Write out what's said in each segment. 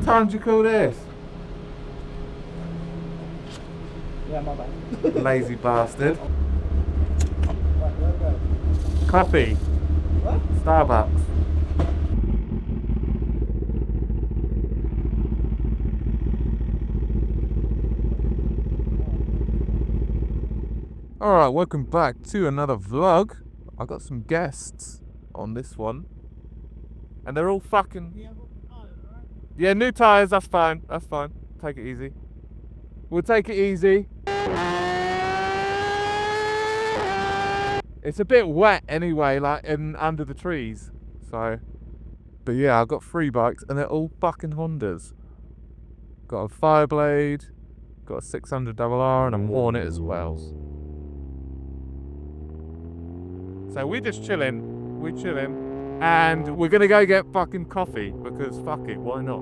time do you call this? Yeah, my bad. Lazy bastard. Right, where we go? Coffee. What? Starbucks. Alright, welcome back to another vlog. I got some guests on this one. And they're all fucking... Yeah, new tyres, that's fine. That's fine. Take it easy. We'll take it easy. It's a bit wet anyway, like under the trees. So, but yeah, I've got 3 bikes and they're all fucking Hondas. Got a Fireblade, got a 600RR and a Hornet as well. So we're just chilling, and we're gonna go get fucking coffee because fuck it, why not?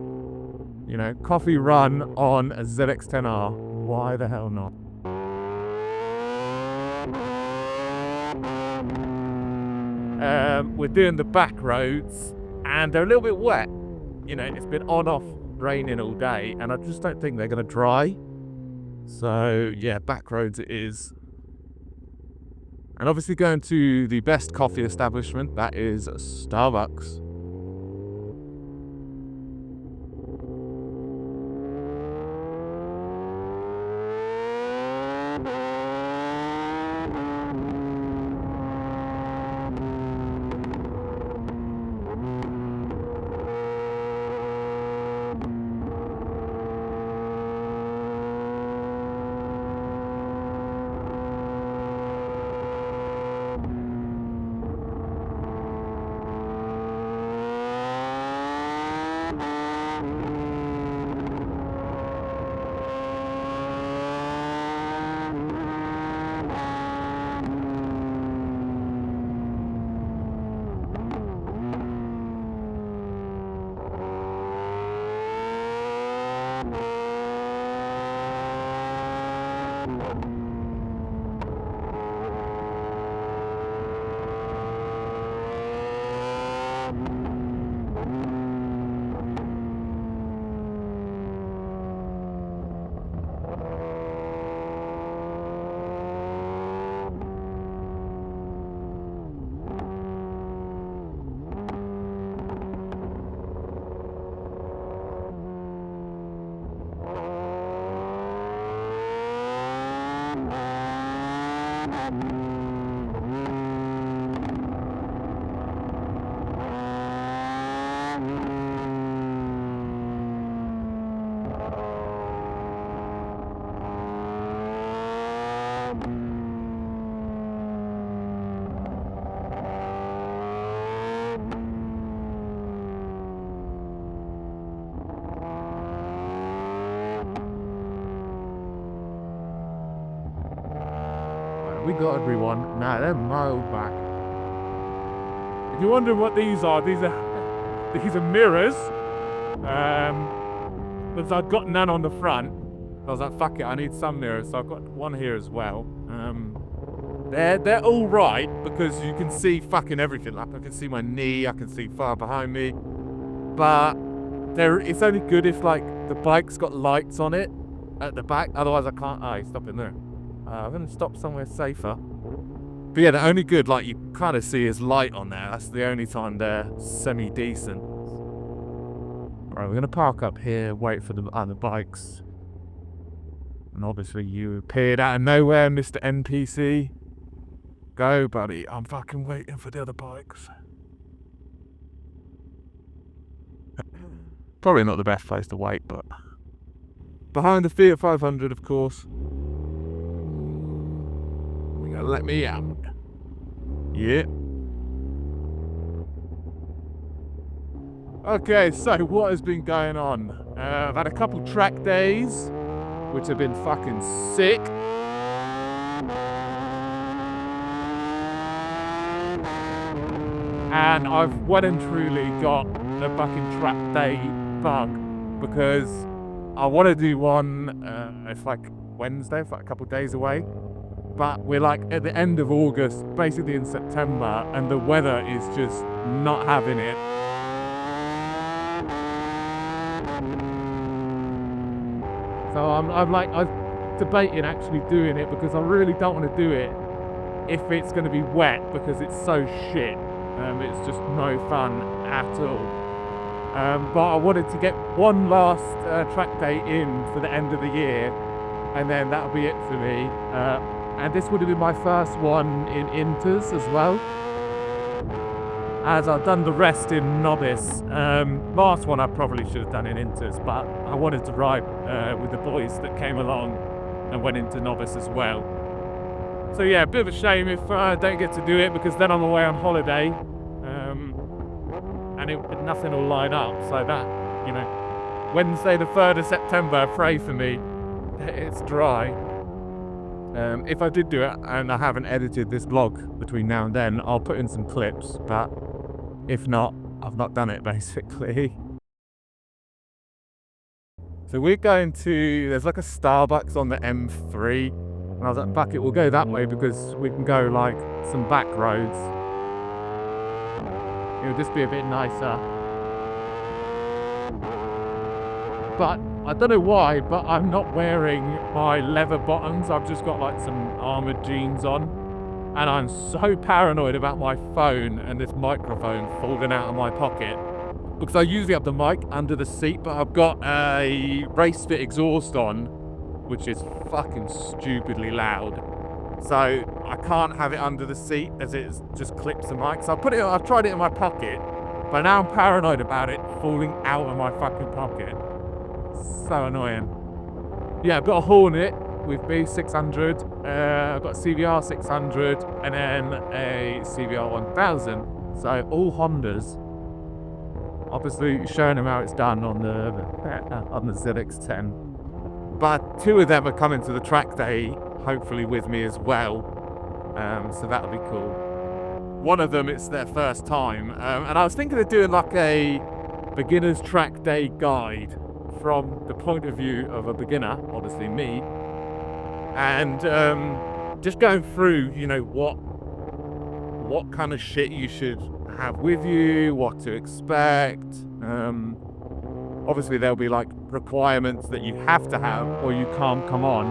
You know, coffee run on a ZX-10R, why the hell not? We're doing the back roads and they're a little bit wet. You know, it's been on off raining all day and I just don't think they're gonna dry. So yeah, back roads it is. And obviously going to the best coffee establishment, that is Starbucks. We got everyone. Nah, they're miles back. If you're wondering what these are mirrors. Because I've got none on the front. I was like, fuck it, I need some mirrors, so I've got one here as well. They're all right because you can see fucking everything. Like I can see my knee, I can see far behind me. But it's only good if like the bike's got lights on it at the back. Otherwise, I can't. Oh, he's stopping there. I'm gonna stop somewhere safer. But yeah, they're only good, like you kind of see his light on there. That's the only time they're semi-decent. Right, we're gonna park up here, wait for the other bikes. And obviously you appeared out of nowhere, Mr. NPC. Go, buddy. I'm fucking waiting for the other bikes. Probably not the best place to wait, but... Behind the Fiat 500, of course. Let me out. Yeah. Okay, so what has been going on? I've had a couple track days, which have been fucking sick. And I've well and truly got the fucking track day bug because I want to do one, it's like Wednesday, it's like a couple of days away. But we're like at the end of August, basically in September, and the weather is just not having it. So I'm debating actually doing it because I really don't want to do it if it's going to be wet because it's so shit. It's just no fun at all. But I wanted to get one last track day in for the end of the year, and then that'll be it for me. And this would have been my first one in Inters as well, as I've done the rest in Novice. Last one I probably should have done in Inters, but I wanted to ride with the boys that came along and went into Novice as well. So yeah, a bit of a shame if I don't get to do it, because then I'm away on holiday, and nothing will line up. So that, you know, Wednesday the 3rd of September, pray for me, it's dry. If I did do it and I haven't edited this vlog between now and then, I'll put in some clips, but if not, I've not done it basically. So we're going to, there's like a Starbucks on the M3, and I was like, fuck it, we'll go that way because we can go like some back roads. It'll just be a bit nicer. But I don't know why, but I'm not wearing my leather bottoms. I've just got like some armored jeans on, and I'm so paranoid about my phone and this microphone falling out of my pocket, because I usually have the mic under the seat, but I've got a race fit exhaust on, which is fucking stupidly loud. So I can't have it under the seat as it just clips the mic. So I've tried it in my pocket, but now I'm paranoid about it falling out of my fucking pocket. So annoying. Yeah, I've got a Hornet with B600, I've got a CBR 600, and then a CBR 1000. So all Hondas. Obviously showing them how it's done on the ZX-10. But 2 of them are coming to the track day, hopefully with me as well. So that'll be cool. One of them, it's their first time, and I was thinking of doing like a beginner's track day guide from the point of view of a beginner, obviously me, and just going through, you know, what kind of shit you should have with you, what to expect. Obviously there'll be like requirements that you have to have or you can't come on.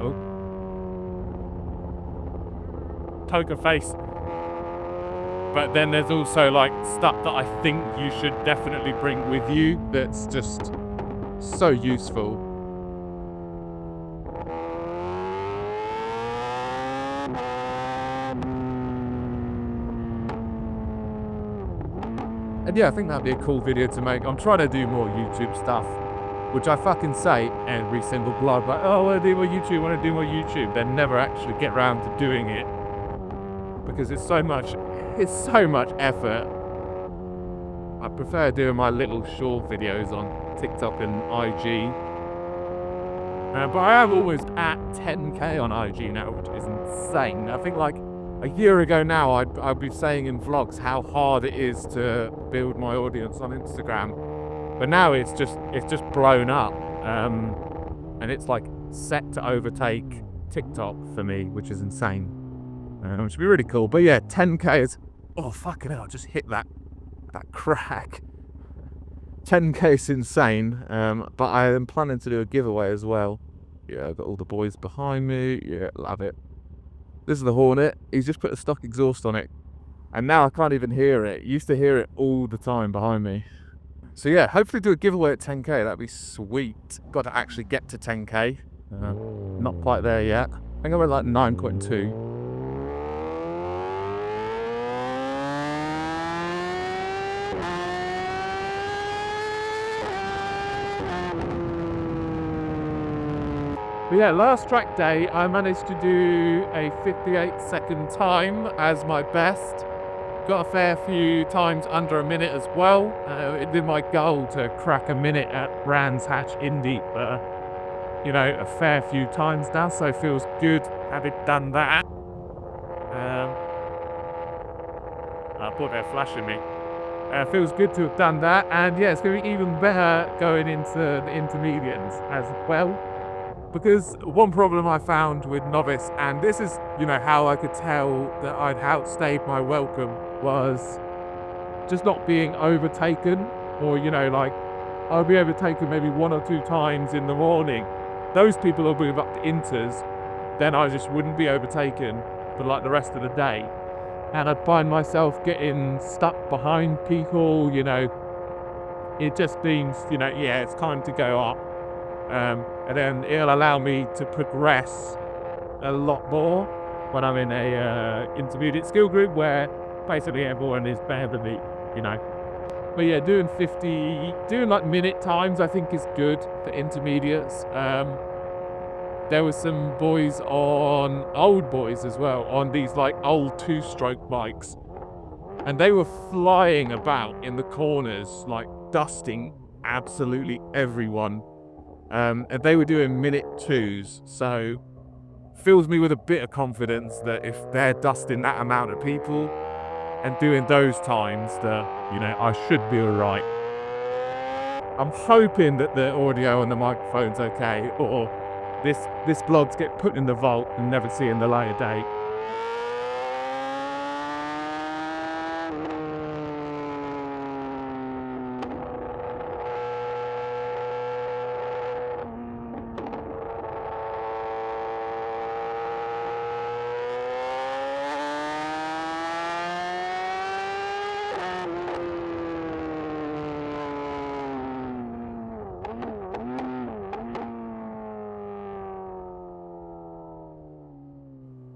Oh, poker face. But then there's also like stuff that I think you should definitely bring with you that's just so useful. And yeah, I think that'd be a cool video to make. I'm trying to do more YouTube stuff, which I fucking say every single vlog, like, oh, I want to do more YouTube, I want to do more YouTube, then never actually get around to doing it, because it's so much effort. I prefer doing my little short videos on TikTok and IG. But I am almost at 10k on IG now, which is insane. I think like a year ago now, I'd be saying in vlogs how hard it is to build my audience on Instagram. But now it's just blown up. And it's like set to overtake TikTok for me, which is insane. Which would be really cool. But yeah, 10k is, oh fucking hell, I just hit that crack. 10k is insane. But I am planning to do a giveaway as well. Yeah, I've got all the boys behind me. Yeah, love it. This is the Hornet. He's just put a stock exhaust on it, and now I can't even hear it. Used to hear it all the time behind me. So yeah, hopefully do a giveaway at 10k. That'd be sweet. Got to actually get to 10k. Not quite there yet. I think I'm at like 9.2. But yeah, last track day, I managed to do a 58-second time as my best. Got a fair few times under a minute as well. It did my goal to crack a minute at Brands Hatch Indy for, you know, a fair few times now, so it feels good having done that. I thought they're flashing me. Feels good to have done that, and yeah, it's going to be even better going into the intermediates as well. Because one problem I found with Novice, and this is, you know, how I could tell that I'd outstayed my welcome, was just not being overtaken, or, you know, like I'll be overtaken maybe 1 or 2 times in the morning. Those people will move up to inters, then I just wouldn't be overtaken for like the rest of the day. And I'd find myself getting stuck behind people, you know. It just means, you know, yeah, it's time to go up. And then it'll allow me to progress a lot more when I'm in a intermediate skill group where basically everyone is better than me, you know. But yeah, doing like minute times I think is good for intermediates. There was some boys old boys as well, on these like old 2-stroke bikes. And they were flying about in the corners, like dusting absolutely everyone. And they were doing minute 2s, so fills me with a bit of confidence that if they're dusting that amount of people and doing those times, that, you know, I should be alright. I'm hoping that the audio and the microphone's okay, or this vlogs get put in the vault and never see in the light of day.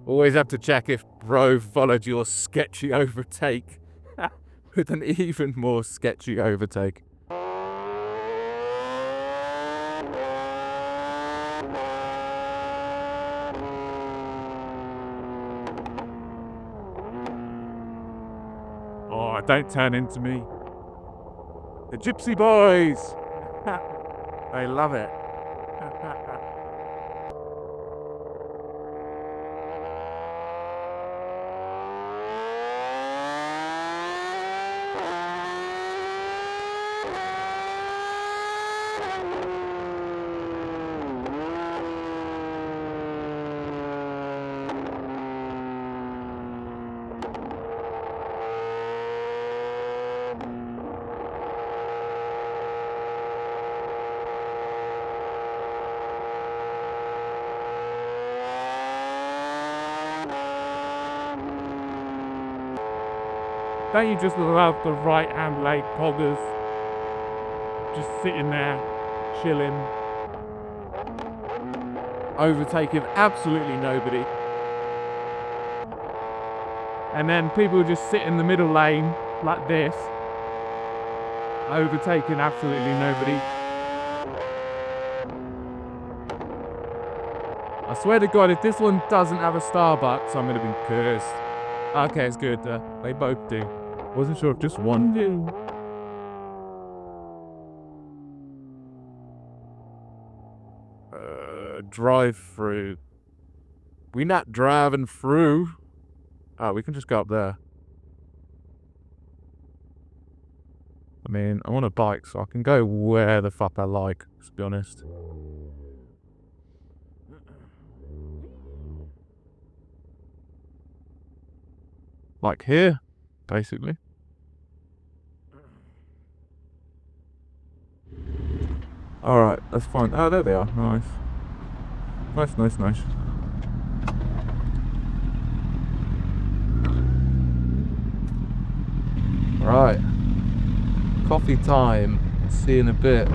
Always have to check if bro followed your sketchy overtake with an even more sketchy overtake. Oh, don't turn into me. The Gypsy Boys! They love it. Don't you just love the right hand leg poggers? Just sitting there, chilling, overtaking absolutely nobody. And then people just sit in the middle lane like this, overtaking absolutely nobody. I swear to God, if this one doesn't have a Starbucks, I'm gonna be cursed. Okay, it's good. They both do. Wasn't sure if just one do. Drive through. We not driving through. Oh, we can just go up there. I mean, I'm on a bike, so I can go where the fuck I like, to be honest. Like here, basically. Alright, that's fine. Oh, there they are. Nice. Nice. Right. Coffee time. See you in a bit.